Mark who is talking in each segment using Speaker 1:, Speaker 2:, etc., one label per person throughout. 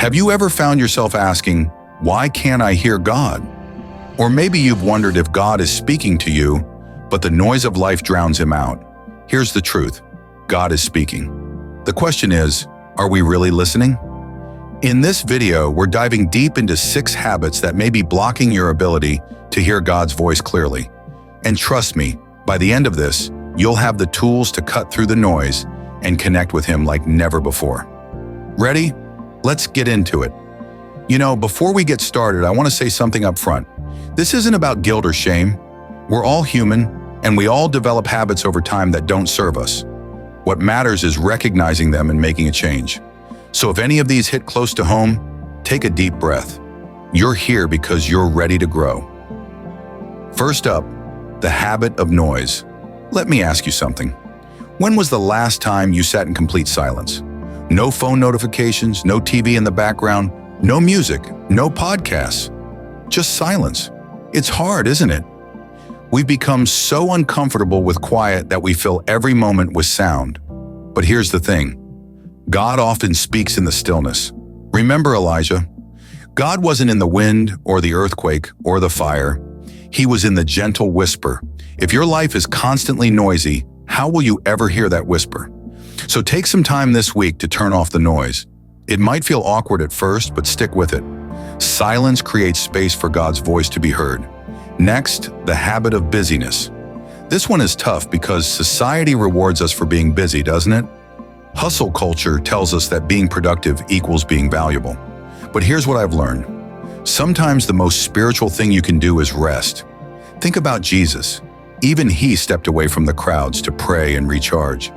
Speaker 1: Have you ever found yourself asking, why can't I hear God? Or maybe you've wondered if God is speaking to you, but the noise of life drowns him out. Here's the truth. God is speaking. The question is, are we really listening? In this video, we're diving deep into 6 habits that may be blocking your ability to hear God's voice clearly. And trust me, by the end of this, you'll have the tools to cut through the noise and connect with him like never before. Ready? Let's get into it. You know, before we get started, I want to say something up front. This isn't about guilt or shame. We're all human, and we all develop habits over time that don't serve us. What matters is recognizing them and making a change. So if any of these hit close to home, take a deep breath. You're here because you're ready to grow. First up, the habit of noise. Let me ask you something. When was the last time you sat in complete silence? No phone notifications, no TV in the background, no music, no podcasts, just silence. It's hard, isn't it? We've become so uncomfortable with quiet that we fill every moment with sound. But here's the thing. God often speaks in the stillness. Remember Elijah? God wasn't in the wind or the earthquake or the fire. He was in the gentle whisper. If your life is constantly noisy, how will you ever hear that whisper? So take some time this week to turn off the noise. It might feel awkward at first, but stick with it. Silence creates space for God's voice to be heard. Next, the habit of busyness. This one is tough because society rewards us for being busy, doesn't it? Hustle culture tells us that being productive equals being valuable. But here's what I've learned. Sometimes the most spiritual thing you can do is rest. Think about Jesus. Even he stepped away from the crowds to pray and recharge.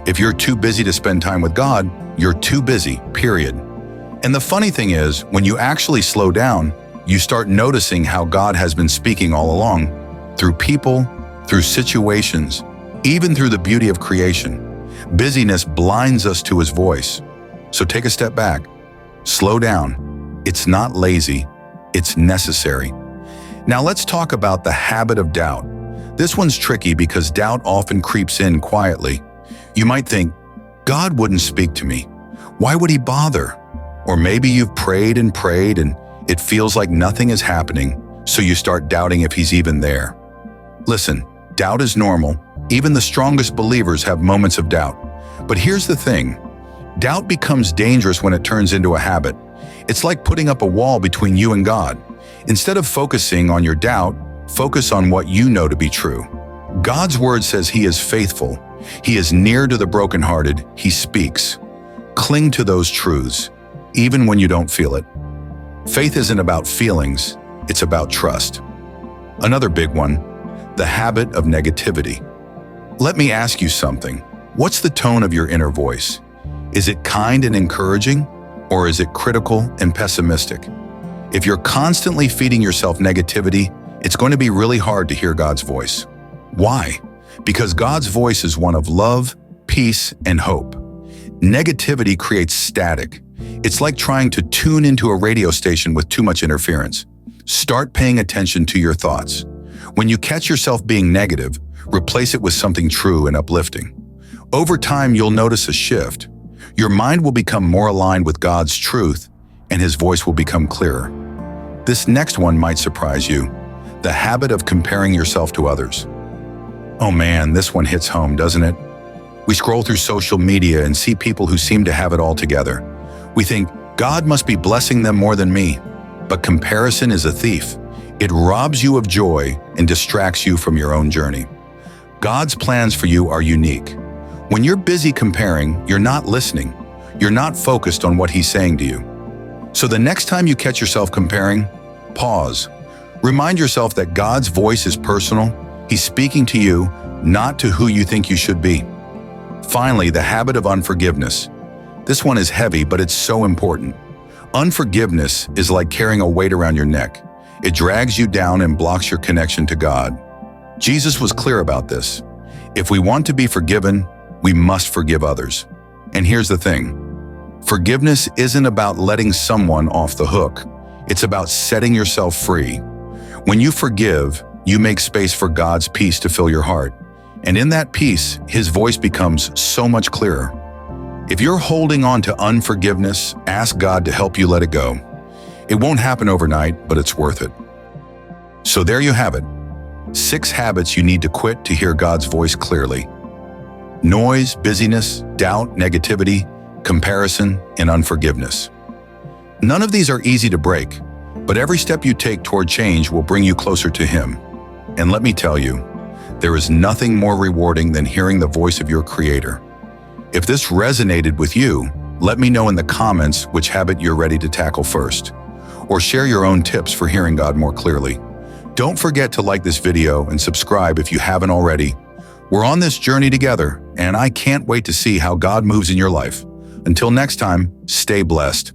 Speaker 1: If you're too busy to spend time with God, you're too busy, period. And the funny thing is, when you actually slow down, you start noticing how God has been speaking all along, through people, through situations, even through the beauty of creation. Busyness blinds us to his voice. So take a step back. Slow down. It's not lazy, it's necessary. Now let's talk about the habit of doubt. This one's tricky because doubt often creeps in quietly. You might think, God wouldn't speak to me. Why would he bother? Or maybe you've prayed and it feels like nothing is happening, so you start doubting if he's even there. Listen, doubt is normal. Even the strongest believers have moments of doubt. But here's the thing. Doubt becomes dangerous when it turns into a habit. It's like putting up a wall between you and God. Instead of focusing on your doubt, focus on what you know to be true. God's word says he is faithful. He is near to the brokenhearted. He speaks. Cling to those truths, even when you don't feel it. Faith isn't about feelings, it's about trust. Another big one, the habit of negativity. Let me ask you something. What's the tone of your inner voice? Is it kind and encouraging, or is it critical and pessimistic? If you're constantly feeding yourself negativity, it's going to be really hard to hear God's voice. Why? Because God's voice is one of love, peace, and hope. Negativity creates static. It's like trying to tune into a radio station with too much interference. Start paying attention to your thoughts. When you catch yourself being negative, replace it with something true and uplifting. Over time, you'll notice a shift. Your mind will become more aligned with God's truth, and his voice will become clearer. This next one might surprise you, the habit of comparing yourself to others. Oh man, this one hits home, doesn't it? We scroll through social media and see people who seem to have it all together. We think, God must be blessing them more than me. But comparison is a thief. It robs you of joy and distracts you from your own journey. God's plans for you are unique. When you're busy comparing, you're not listening. You're not focused on what he's saying to you. So the next time you catch yourself comparing, pause. Remind yourself that God's voice is personal. He's speaking to you, not to who you think you should be. Finally, the habit of unforgiveness. This one is heavy, but it's so important. Unforgiveness is like carrying a weight around your neck. It drags you down and blocks your connection to God. Jesus was clear about this. If we want to be forgiven, we must forgive others. And here's the thing. Forgiveness isn't about letting someone off the hook. It's about setting yourself free. When you forgive, you make space for God's peace to fill your heart. And in that peace, his voice becomes so much clearer. If you're holding on to unforgiveness, ask God to help you let it go. It won't happen overnight, but it's worth it. So there you have it. 6 habits you need to quit to hear God's voice clearly. Noise, busyness, doubt, negativity, comparison, and unforgiveness. None of these are easy to break, but every step you take toward change will bring you closer to Him. And let me tell you, there is nothing more rewarding than hearing the voice of your Creator. If this resonated with you, let me know in the comments which habit you're ready to tackle first, or share your own tips for hearing God more clearly. Don't forget to like this video and subscribe if you haven't already. We're on this journey together, and I can't wait to see how God moves in your life. Until next time, stay blessed.